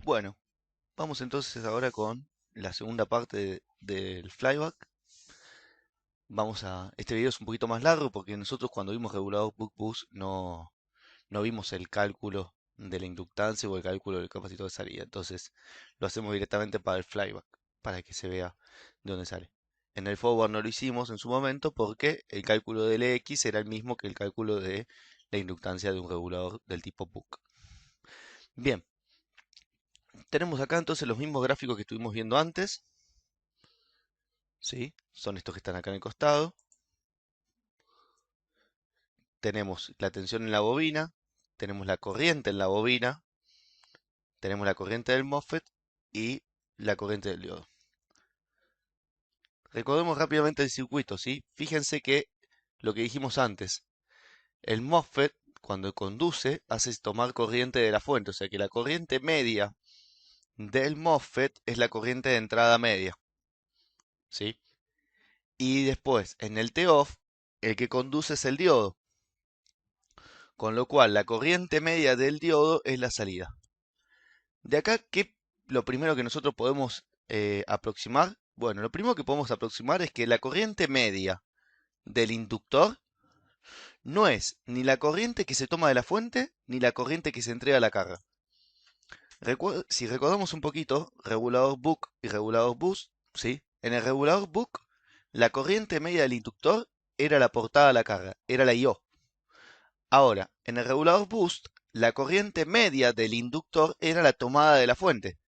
Bueno, vamos entonces ahora con la segunda parte del flyback. Este video es un poquito más largo porque nosotros cuando vimos regulador buck-boost no vimos el cálculo de la inductancia o el cálculo del capacitor de salida. Entonces lo hacemos directamente para el flyback, para que se vea de dónde sale. En el forward no lo hicimos en su momento porque el cálculo del X era el mismo que el cálculo de la inductancia de un regulador del tipo buck. Bien, tenemos acá entonces los mismos gráficos que estuvimos viendo antes. ¿Sí? Son estos que están acá en el costado. Tenemos la tensión en la bobina, tenemos la corriente en la bobina, tenemos la corriente del MOSFET y la corriente del diodo. Recordemos rápidamente el circuito, ¿sí? Fíjense que lo que dijimos antes, el MOSFET cuando conduce hace tomar corriente de la fuente, o sea que la corriente media del MOSFET es la corriente de entrada media, ¿sí? Y después, en el TOFF, el que conduce es el diodo, con lo cual la corriente media del diodo es la salida. De acá, ¿qué lo primero que nosotros podemos aproximar? Bueno, lo primero que podemos aproximar es que la corriente media del inductor no es ni la corriente que se toma de la fuente ni la corriente que se entrega a la carga. Si recordamos un poquito, regulador buck y regulador boost, ¿sí? En el regulador buck, la corriente media del inductor era la portada a la carga, era la IO. Ahora, en el regulador boost, la corriente media del inductor era la tomada de la fuente,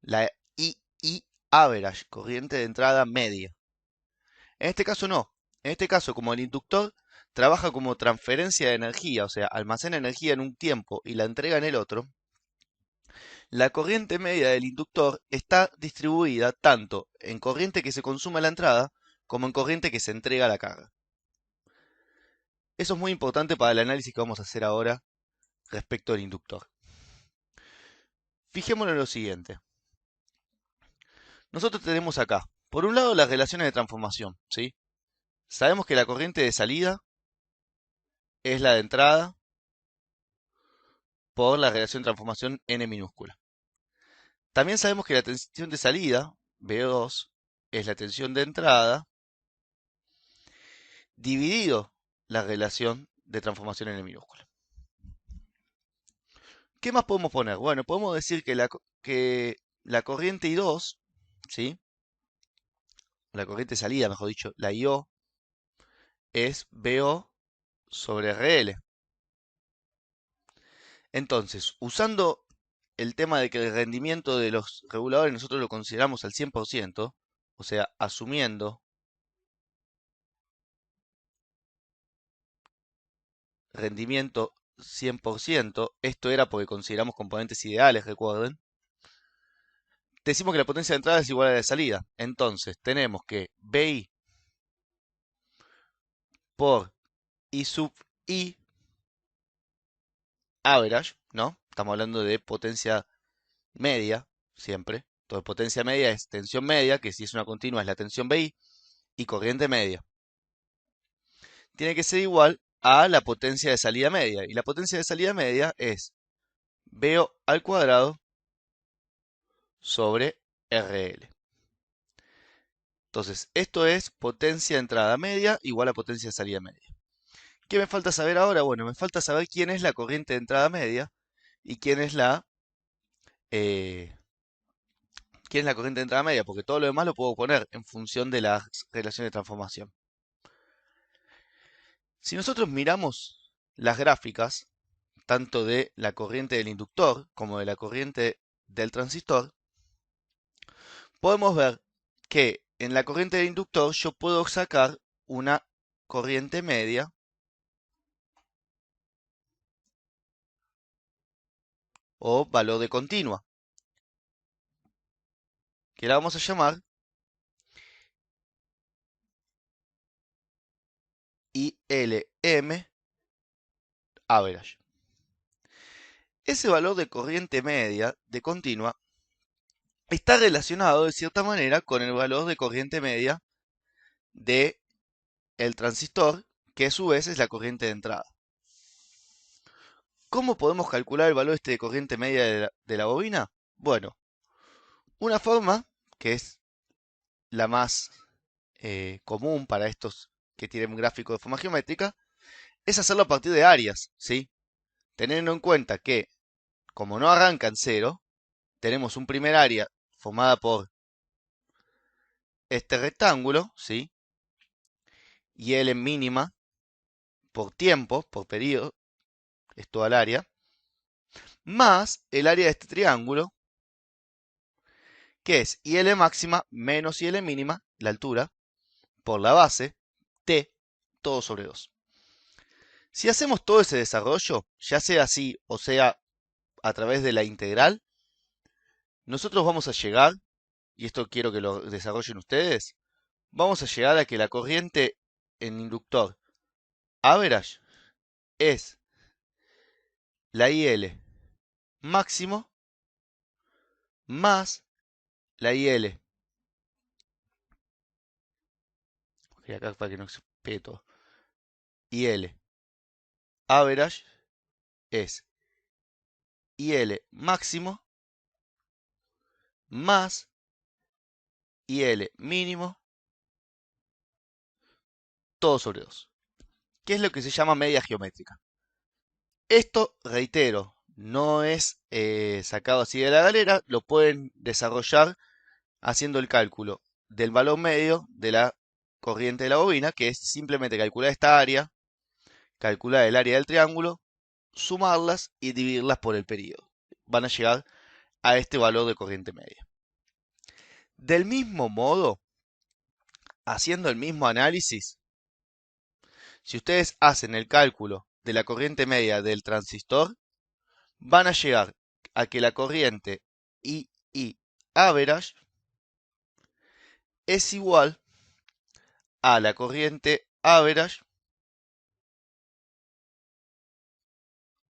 la II average, corriente de entrada media. En este caso no. En este caso, como el inductor trabaja como transferencia de energía, o sea, almacena energía en un tiempo y la entrega en el otro, la corriente media del inductor está distribuida tanto en corriente que se consume a la entrada como en corriente que se entrega a la carga. Eso es muy importante para el análisis que vamos a hacer ahora respecto al inductor. Fijémonos en lo siguiente. Nosotros tenemos acá, por un lado, las relaciones de transformación, ¿sí? Sabemos que la corriente de salida es la de entrada por la relación de transformación n minúscula. También sabemos que la tensión de salida, V2, es la tensión de entrada dividido la relación de transformación n minúscula. ¿Qué más podemos poner? Bueno, podemos decir que la corriente I2, ¿sí? La corriente de salida, mejor dicho, la IO, es VO sobre RL. Entonces, usando el tema de que el rendimiento de los reguladores nosotros lo consideramos al 100%, o sea, asumiendo rendimiento 100%, esto era porque consideramos componentes ideales, recuerden, decimos que la potencia de entrada es igual a la de salida. Entonces, tenemos que BI por I sub I average, ¿no? Estamos hablando de potencia media, siempre. Entonces, potencia media es tensión media, que si es una continua es la tensión BI, y corriente media. Tiene que ser igual a la potencia de salida media. Y la potencia de salida media es VO al cuadrado sobre RL. Entonces, esto es potencia de entrada media igual a potencia de salida media. ¿Qué me falta saber ahora? Bueno, me falta saber quién es la corriente de entrada media y eh, quién es la corriente de entrada media, porque todo lo demás lo puedo poner en función de las relaciones de transformación. Si nosotros miramos las gráficas, tanto de la corriente del inductor como de la corriente del transistor, podemos ver que en la corriente del inductor yo puedo sacar una corriente media o valor de continua, que la vamos a llamar ILM average. Ese valor de corriente media de continua está relacionado de cierta manera con el valor de corriente media de el transistor, que a su vez es la corriente de entrada. ¿Cómo podemos calcular el valor este de corriente media de la bobina? Bueno, una forma que es la más común para estos que tienen un gráfico de forma geométrica es hacerlo a partir de áreas, ¿sí? Teniendo en cuenta que, como no arranca en cero, tenemos un primer área formada por este rectángulo, ¿sí? Y L mínima por tiempo, por periodo, es toda el área, más el área de este triángulo, que es IL máxima menos IL mínima, la altura, por la base, T, todo sobre 2. Si hacemos todo ese desarrollo, ya sea así o sea a través de la integral, nosotros vamos a llegar, y esto quiero que lo desarrollen ustedes, vamos a llegar a que la corriente en inductor average es la IL máximo más la IL. Ok, acá para que no se pegue todo. IL average es IL máximo más IL mínimo todo sobre 2, que es lo que se llama media geométrica. Esto, reitero, no es sacado así de la galera, lo pueden desarrollar haciendo el cálculo del valor medio de la corriente de la bobina, que es simplemente calcular esta área, calcular el área del triángulo, sumarlas y dividirlas por el periodo. Van a llegar a este valor de corriente media. Del mismo modo, haciendo el mismo análisis, si ustedes hacen el cálculo de la corriente media del transistor, van a llegar a que la corriente II average es igual a la corriente average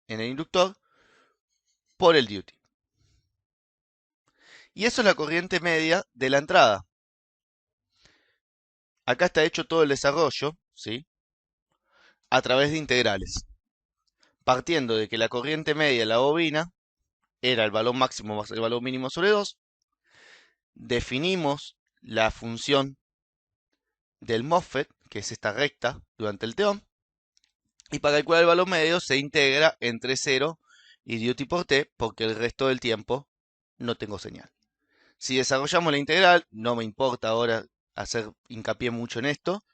en el inductor por el duty. Y eso es la corriente media de la entrada. Acá está hecho todo el desarrollo, ¿sí? A través de integrales. Partiendo de que la corriente media de la bobina era el valor máximo más el valor mínimo sobre 2, definimos la función del MOSFET, que es esta recta, durante el TEOM, y para calcular el valor medio se integra entre 0 y duty por T, porque el resto del tiempo no tengo señal. Si desarrollamos la integral, no me importa ahora hacer hincapié mucho en esto,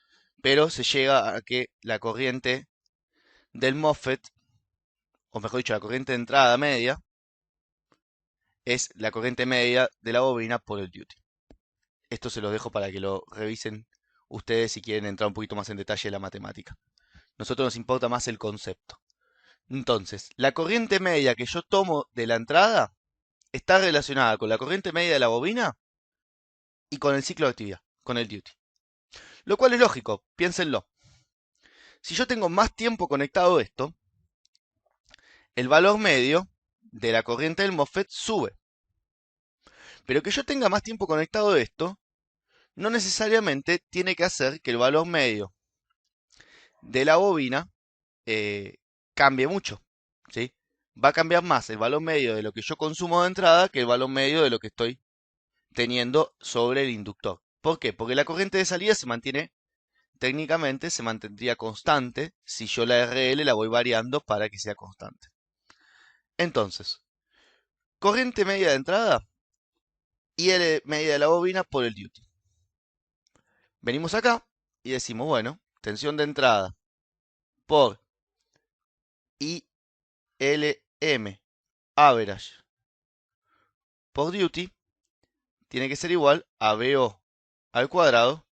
pero se llega a que la corriente del MOSFET, o mejor dicho, la corriente de entrada media, es la corriente media de la bobina por el duty. Esto se los dejo para que lo revisen ustedes si quieren entrar un poquito más en detalle de la matemática. Nosotros nos importa más el concepto. Entonces, la corriente media que yo tomo de la entrada está relacionada con la corriente media de la bobina y con el ciclo de actividad, con el duty. Lo cual es lógico, piénsenlo. Si yo tengo más tiempo conectado a esto, el valor medio de la corriente del MOSFET sube. Pero que yo tenga más tiempo conectado a esto, no necesariamente tiene que hacer que el valor medio de la bobina cambie mucho, ¿sí? Va a cambiar más el valor medio de lo que yo consumo de entrada que el valor medio de lo que estoy teniendo sobre el inductor. ¿Por qué? Porque la corriente de salida se mantiene, técnicamente se mantendría constante si yo la RL la voy variando para que sea constante. Entonces, corriente media de entrada y L media de la bobina por el duty. Venimos acá y decimos, bueno, tensión de entrada por ILM average por duty tiene que ser igual a BO al cuadrado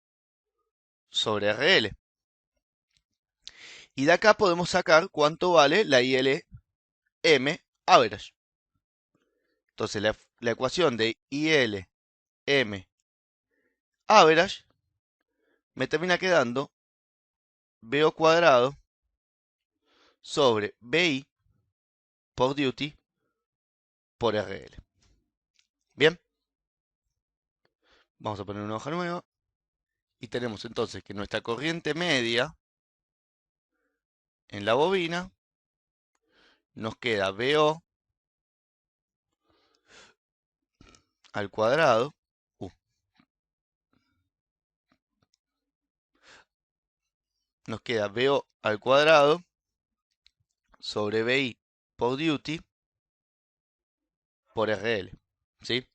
sobre RL. Y de acá podemos sacar cuánto vale la ILM average. Entonces la ecuación de ILM average me termina quedando BO cuadrado sobre BI por duty por RL. Bien, vamos a poner una hoja nueva. Y tenemos entonces que nuestra corriente media en la bobina nos queda BO al cuadrado, nos queda BO al cuadrado sobre BI por duty por RL, ¿sí?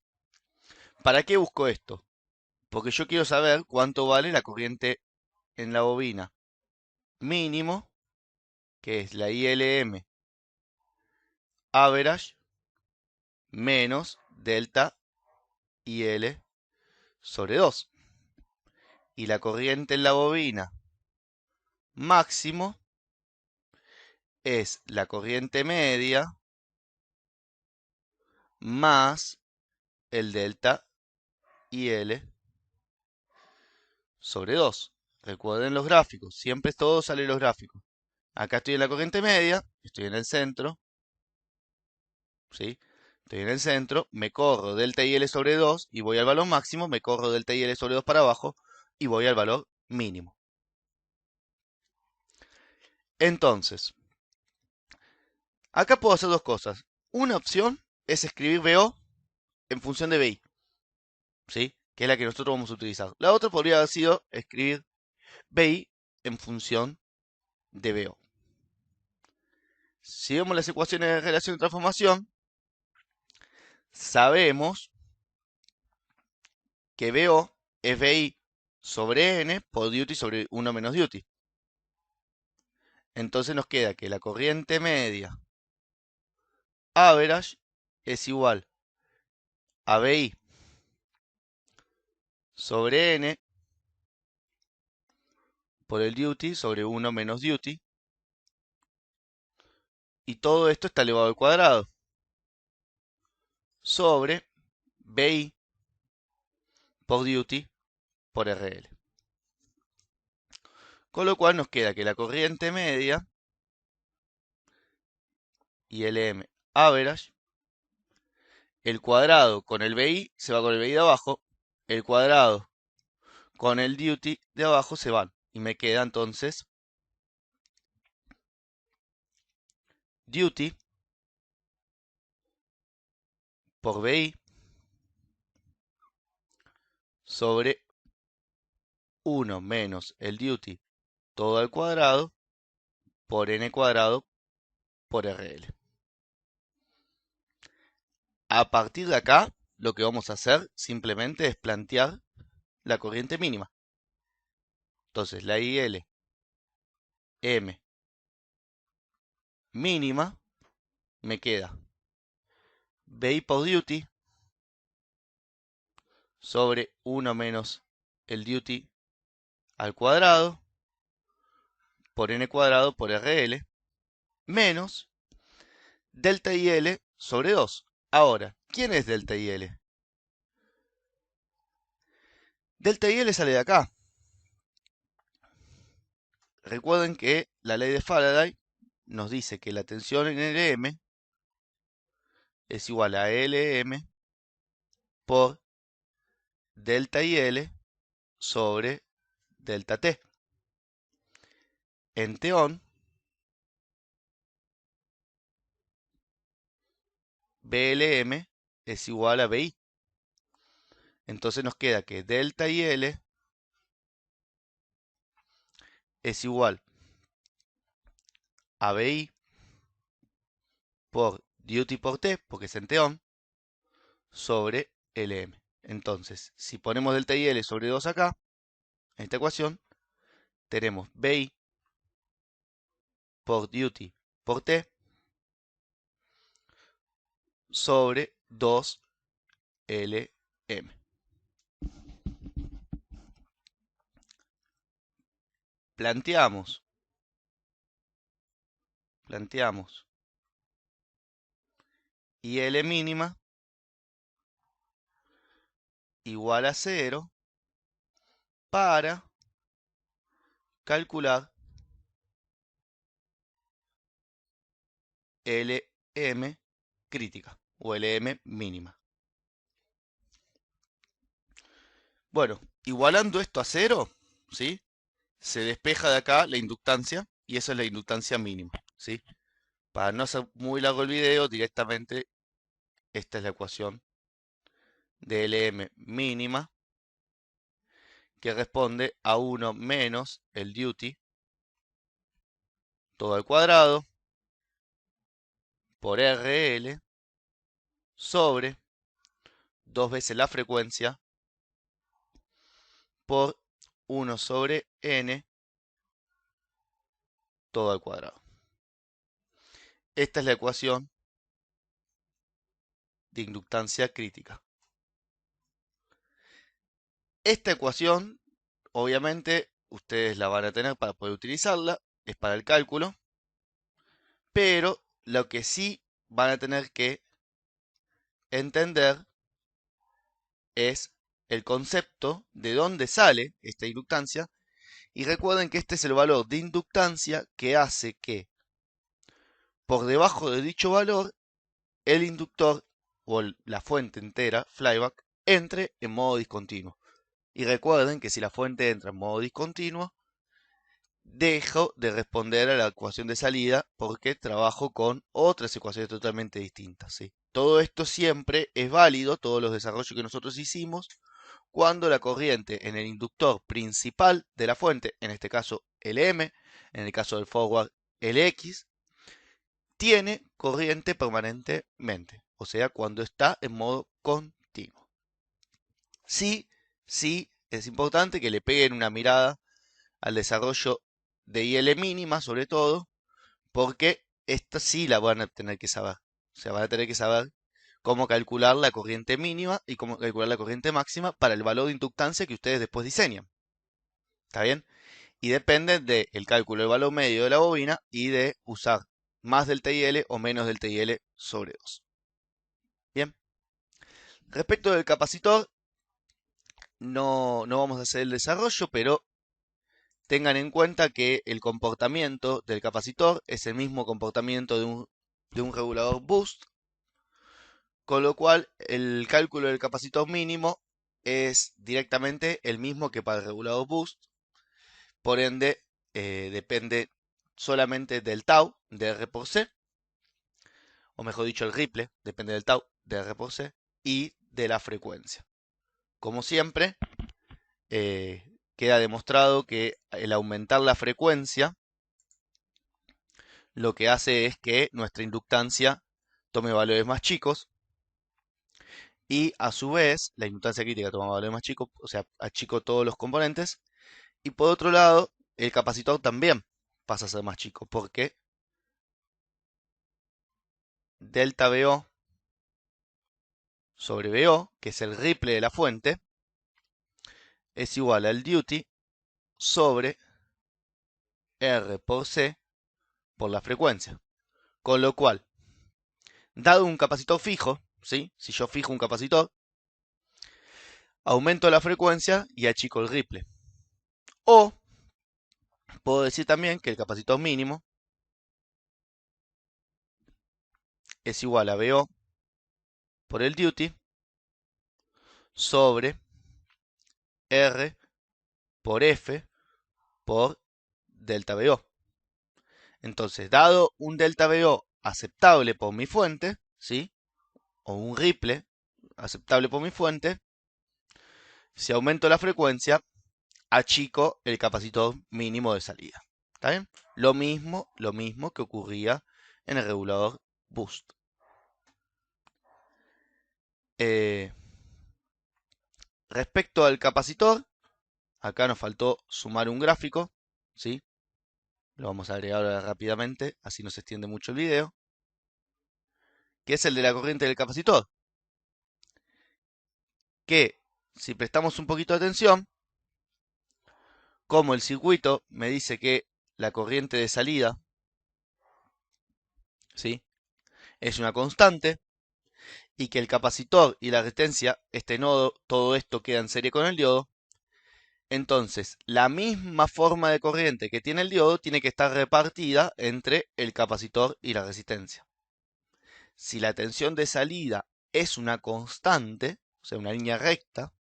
¿Para qué busco esto? Porque yo quiero saber cuánto vale la corriente en la bobina mínimo, que es la ILM average, menos delta IL sobre 2. Y la corriente en la bobina máximo es la corriente media más el delta IL sobre 2. Recuerden los gráficos, siempre todo sale en los gráficos. Acá estoy en la corriente media, estoy en el centro, ¿sí? Estoy en el centro, me corro delta IL sobre 2 y voy al valor máximo, me corro delta IL sobre 2 para abajo y voy al valor mínimo. Entonces, acá puedo hacer dos cosas. Una opción es escribir BO en función de BI, ¿sí? Que es la que nosotros vamos a utilizar. La otra podría haber sido escribir BI en función de BO. Si vemos las ecuaciones de relación de transformación, sabemos que BO es BI sobre N por duty sobre 1 menos duty. Entonces nos queda que la corriente media average es igual a BI sobre N por el duty sobre 1 menos duty. Y todo esto está elevado al cuadrado sobre BI por duty por RL. Con lo cual nos queda que la corriente media ILM average, el cuadrado con el BI se va con el BI de abajo, el cuadrado con el duty de abajo se van. Y me queda entonces duty por BI sobre 1 menos el duty todo al cuadrado por N cuadrado por RL. A partir de acá, lo que vamos a hacer simplemente es plantear la corriente mínima. Entonces, la IL M mínima me queda BI por duty sobre 1 menos el duty al cuadrado por N cuadrado por RL menos delta IL sobre 2. Ahora, ¿quién es delta IL? Delta IL sale de acá. Recuerden que la ley de Faraday nos dice que la tensión en LM es igual a LM por delta IL sobre delta T. En Teón, BLM es igual a BI. Entonces nos queda que delta IL es igual a BI por duty por T, porque es en Teón, sobre LM. Entonces, si ponemos delta IL sobre 2 acá, en esta ecuación, tenemos BI por duty por T sobre 2LM. Planteamos IL mínima igual a 0 para calcular LM crítica o LM mínima. Bueno, igualando esto a 0, ¿sí? Se despeja de acá la inductancia y esa es la inductancia mínima, ¿sí? Para no hacer muy largo el video, directamente esta es la ecuación de Lm mínima, que responde a 1 menos el duty, todo al cuadrado, por RL, sobre 2 veces la frecuencia, por 1 sobre n, todo al cuadrado. Esta es la ecuación de inductancia crítica. Esta ecuación, obviamente, ustedes la van a tener para poder utilizarla, es para el cálculo, pero lo que sí van a tener que entender es el concepto de dónde sale esta inductancia, y recuerden que este es el valor de inductancia que hace que por debajo de dicho valor el inductor o la fuente entera, flyback, entre en modo discontinuo. Y recuerden que si la fuente entra en modo discontinuo, dejo de responder a la ecuación de salida porque trabajo con otras ecuaciones totalmente distintas, ¿sí? Todo esto siempre es válido, todos los desarrollos que nosotros hicimos, cuando la corriente en el inductor principal de la fuente, en este caso Lm, en el caso del forward Lx, tiene corriente permanentemente, o sea, cuando está en modo continuo. Sí, sí, es importante que le peguen una mirada al desarrollo de IL mínima, sobre todo, porque esta sí la van a tener que saber. O sea, van a tener que saber cómo calcular la corriente mínima y cómo calcular la corriente máxima para el valor de inductancia que ustedes después diseñan. ¿Está bien? Y depende del cálculo del valor medio de la bobina y de usar más del TIL o menos del TIL sobre 2. Bien. Respecto del capacitor, no vamos a hacer el desarrollo, pero tengan en cuenta que el comportamiento del capacitor es el mismo comportamiento de un regulador boost, con lo cual el cálculo del capacitor mínimo es directamente el mismo que para el regulador boost, por ende depende solamente del tau de R por C, o mejor dicho el ripple, depende del tau de R por C y de la frecuencia. Como siempre, queda demostrado que el aumentar la frecuencia lo que hace es que nuestra inductancia tome valores más chicos y a su vez la inductancia crítica toma valores más chicos, o sea, achico todos los componentes, y por otro lado el capacitor también pasa a ser más chico porque delta VO sobre VO, que es el ripple de la fuente, es igual al duty sobre R por C por la frecuencia. Con lo cual, dado un capacitor fijo, ¿sí? Si yo fijo un capacitor, aumento la frecuencia y achico el ripple. O puedo decir también que el capacitor mínimo es igual a VO por el duty sobre R por F por delta VO. Entonces, dado un delta VO aceptable por mi fuente, ¿sí? O un ripple aceptable por mi fuente, si aumento la frecuencia, achico el capacitor mínimo de salida. ¿Está bien? Lo mismo que ocurría en el regulador boost. Respecto al capacitor, acá nos faltó sumar un gráfico, ¿sí? Lo vamos a agregar ahora rápidamente, así no se extiende mucho el video, que es el de la corriente del capacitor. Que, si prestamos un poquito de atención, como el circuito me dice que la corriente de salida, ¿sí?, es una constante, y que el capacitor y la resistencia, este nodo, todo esto queda en serie con el diodo, entonces la misma forma de corriente que tiene el diodo tiene que estar repartida entre el capacitor y la resistencia. Si la tensión de salida es una constante, o sea, una línea recta,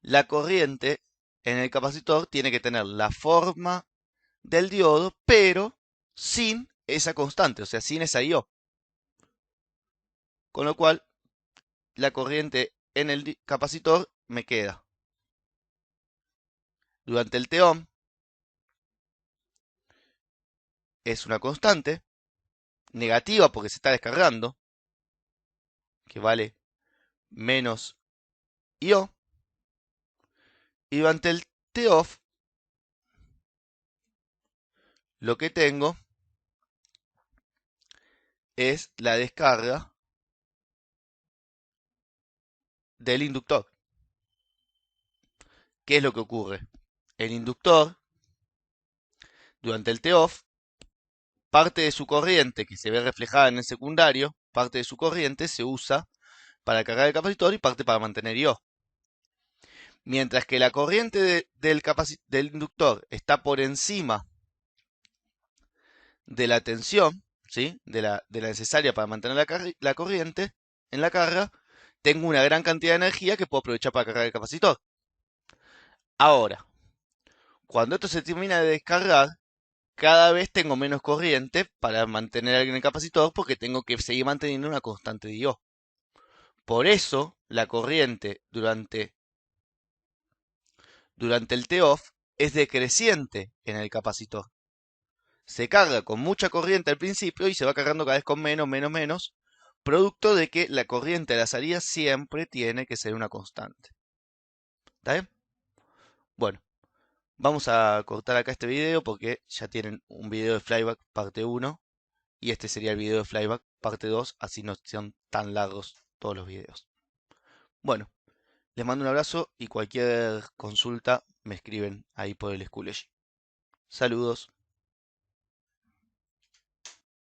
la corriente en el capacitor tiene que tener la forma del diodo, pero sin esa constante, o sea, sin esa IO. Con lo cual, la corriente en el capacitor me queda durante el T-ohm es una constante negativa porque se está descargando, que vale menos I-O. Y durante el T-off lo que tengo es la descarga del inductor. ¿Qué es lo que ocurre? El inductor, durante el T-off, parte de su corriente que se ve reflejada en el secundario, parte de su corriente se usa para cargar el capacitor y parte para mantener I-O. Mientras que la corriente del inductor está por encima de la tensión, ¿sí? de la necesaria para mantener la corriente en la carga, tengo una gran cantidad de energía que puedo aprovechar para cargar el capacitor. Ahora, cuando esto se termina de descargar, cada vez tengo menos corriente para mantener en el capacitor porque tengo que seguir manteniendo una constante de I-O. Por eso, la corriente durante el T-off es decreciente en el capacitor. Se carga con mucha corriente al principio y se va cargando cada vez con menos, menos, menos, producto de que la corriente de la salida siempre tiene que ser una constante. ¿Está bien? Bueno, vamos a cortar acá este video porque ya tienen un video de flyback parte 1 y este sería el video de flyback parte 2, así no son tan largos todos los videos. Bueno, les mando un abrazo y cualquier consulta me escriben ahí por el Schoology. Saludos.